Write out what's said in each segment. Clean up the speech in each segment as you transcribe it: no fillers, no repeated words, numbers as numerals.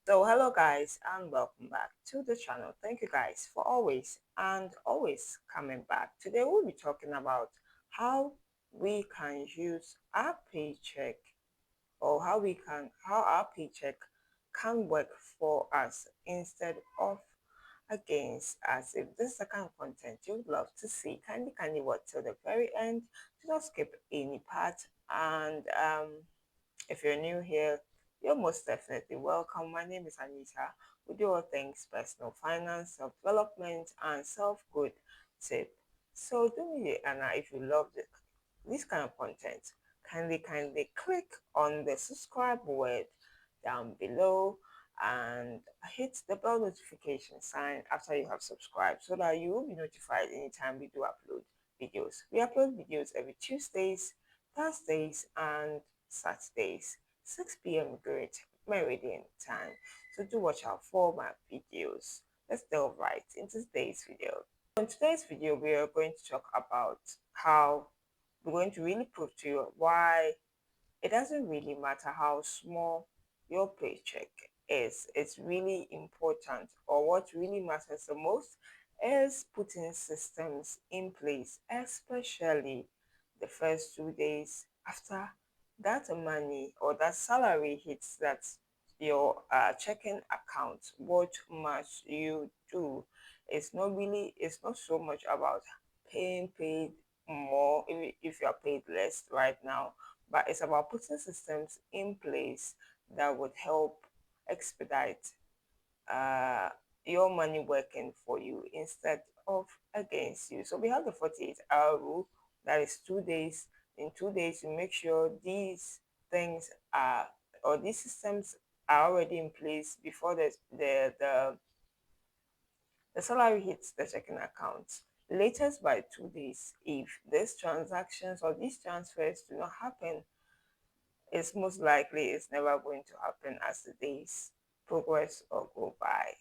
So hello guys and welcome back to the channel. Thank you guys for always coming back. Today we'll be talking about how we can use our paycheck or how our paycheck can work for us instead of against us. If this is the kind of content you would love to see, kindly watch till the very end. Do not skip any part. And if you're new here, you're most definitely welcome. My name is Anita. We do all things personal finance, self-development, and self-good tip. So do me the honor, if you love this kind of content, kindly click on the subscribe word down below and hit the bell notification sign after you have subscribed so that you will be notified anytime we do upload videos. We upload videos every Tuesdays, Thursdays, and Saturdays, 6 p.m. Great Meridian time. So do watch out for my videos. Let's delve right into today's video. In today's video, we are going to talk about how we're going to really prove to you why it doesn't really matter how small your paycheck is. It's really important, or what really matters the most is putting systems in place, especially the first 2 days after that money or that salary hits that your checking account. What must you do? It's not so much about paid more if you are paid less right now, but it's about putting systems in place that would help expedite uh, your money working for you instead of against you. So we have the 48-hour rule, that is 2 days. In 2 days, you make sure these things are, or these systems are already in place before the salary hits the checking account. Latest by 2 days, if these transactions or these transfers do not happen, it's most likely it's never going to happen as the days progress or go by.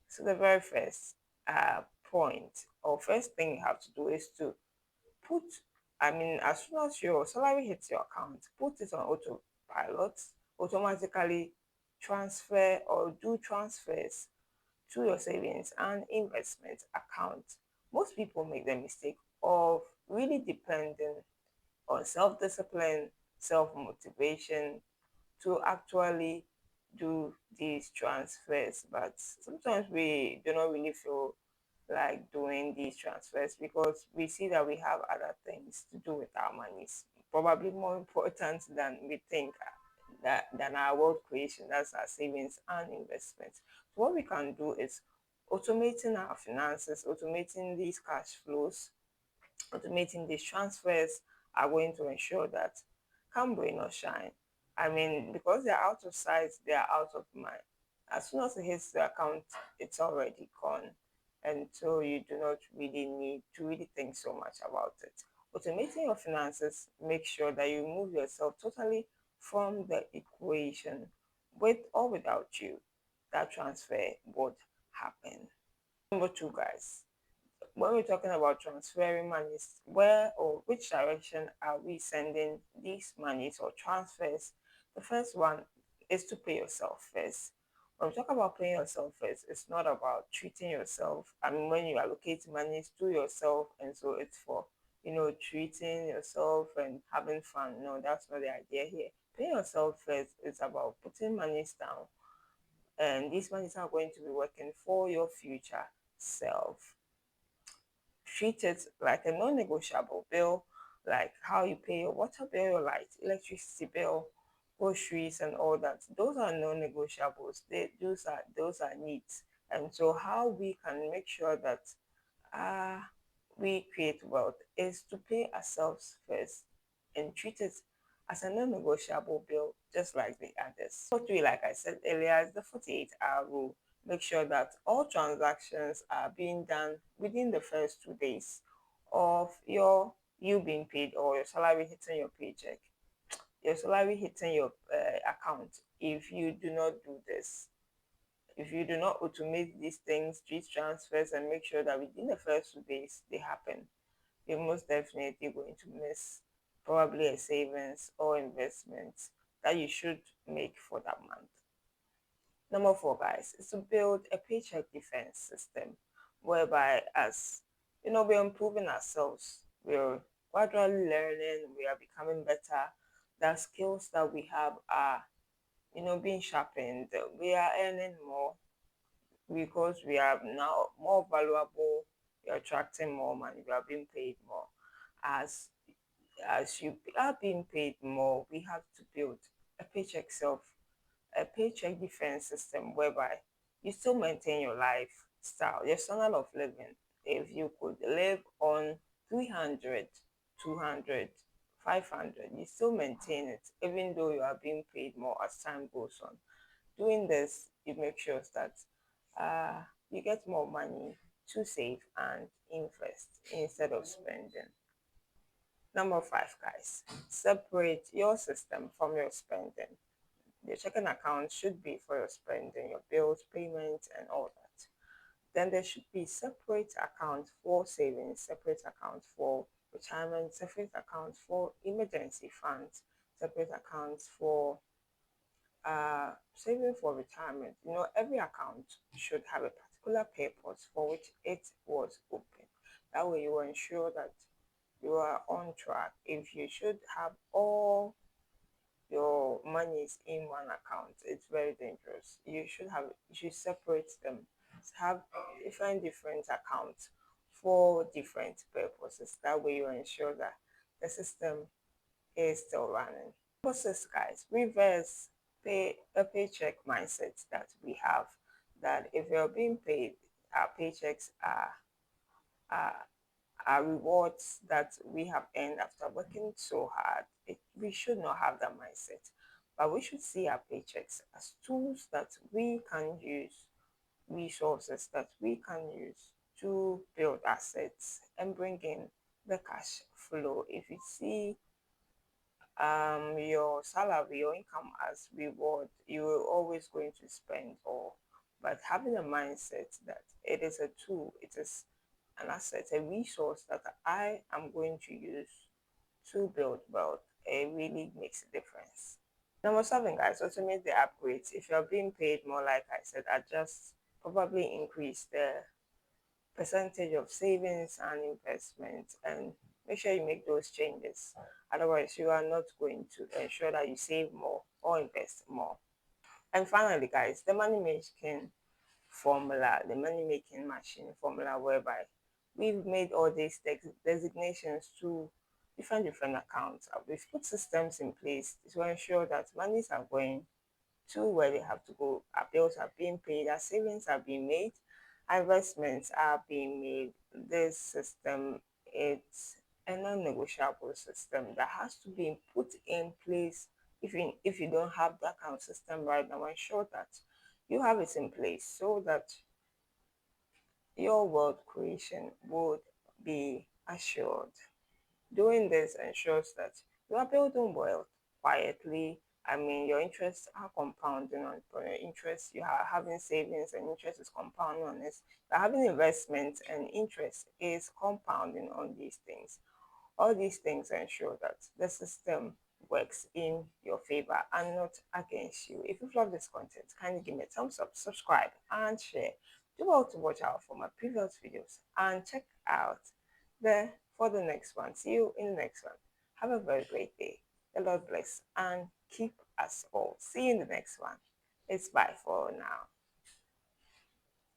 So the very first point or first thing you have to do is to put, as soon as your salary hits your account, put it on autopilot, automatically transfer or do transfers to your savings and investment account. Most people make the mistake of really depending on self-discipline, self-motivation to actually do these transfers. But sometimes we do not really feel like doing these transfers because we see that we have other things to do with our monies, probably more important than we think, than our wealth creation, that's our savings and investments. So what we can do is automating our finances, automating these cash flows, automating these transfers are going to ensure that come rain or shine. Because they're out of sight, they're out of mind. As soon as it hits the account, it's already gone. And so you do not really need to really think so much about it. Automating your finances, make sure that you remove yourself totally from the equation. With or without you, that transfer would happen. Number two, guys, when we're talking about transferring monies, where or which direction are we sending these monies or transfers? The first one is to pay yourself first. When we talk about paying yourself first, it's not about treating yourself. When you allocate monies to yourself, and so it's for treating yourself and having fun. No, that's not the idea here. Paying yourself first is about putting monies down, and these monies are going to be working for your future self. Treat it like a non-negotiable bill, like how you pay your water bill, your light, electricity bill, groceries, and all that. Those are non-negotiables. Those are needs. And so how we can make sure that uh, we create wealth is to pay ourselves first and treat it as a non-negotiable bill, just like the others. What we, like I said earlier, is the 48-hour rule. Make sure that all transactions are being done within the first 2 days of you being paid, or your salary hitting your paycheck, your salary hitting your account. If you do not do this, if you do not automate these things, these transfers, and make sure that within the first 2 days they happen, you're most definitely going to miss probably a savings or investment that you should make for that month. Number four, guys, is to build a paycheck defense system whereby, as you know, we're improving ourselves, we're gradually learning, we are becoming better. The skills that we have are, being sharpened. We are earning more because we are now more valuable. We are attracting more money. We are being paid more. As you are being paid more, we have to build a paycheck defense system whereby you still maintain your lifestyle, your standard of living. If you could live on 300, 200, 500, you still maintain it, even though you are being paid more as time goes on. Doing this, you make sure that you get more money to save and invest instead of spending. Number five, guys, separate your system from your spending. Your checking account should be for your spending, your bills, payments, and all that. Then there should be separate account for savings, separate account for retirement, separate account for emergency funds, separate accounts for saving for retirement. Every account should have a particular purpose for which it was open. That way, you will ensure that you are on track. If you should have all your monies in one account, it's very dangerous. You should separate them. Have different accounts for different purposes. That way, you ensure that the system is still running. Number six, guys, reverse a paycheck mindset that we have. That if you're being paid, our paychecks are rewards that we have earned after working so hard. We should not have that mindset, but we should see our paychecks as tools that we can use, resources that we can use to build assets and bring in the cash flow. If you see your salary, your income as reward, you're always going to spend all. But having a mindset that it is a tool, it is an asset, a resource that I am going to use to build wealth, it really makes a difference. Number seven, guys, automate the upgrades. If you're being paid more, like I said, adjust, probably increase the percentage of savings and investments, and make sure you make those changes. Otherwise, you are not going to ensure that you save more or invest more. And finally, guys, the money making formula, the money making machine formula, whereby we've made all these designations to different accounts. We've put systems in place to ensure that monies are going to where they have to go. Our bills are being paid, our savings are being made, our investments are being made. This system, it's a non-negotiable system that has to be put in place. If you don't have that kind of system right now, ensure that you have it in place so that your wealth creation would be assured. Doing this ensures that you are building wealth quietly. I mean, your interests are compounding on your interest. You are having savings and interest is compounding on this. You are having investments and interest is compounding on these things. All these things ensure that the system works in your favor and not against you. If you've loved this content, kindly give me a thumbs up, subscribe, and share. Do well to watch out for my previous videos and check out there for the next one. See you in the next one. Have a very great day. The Lord bless and keep us all. See you in the next one. It's bye for now.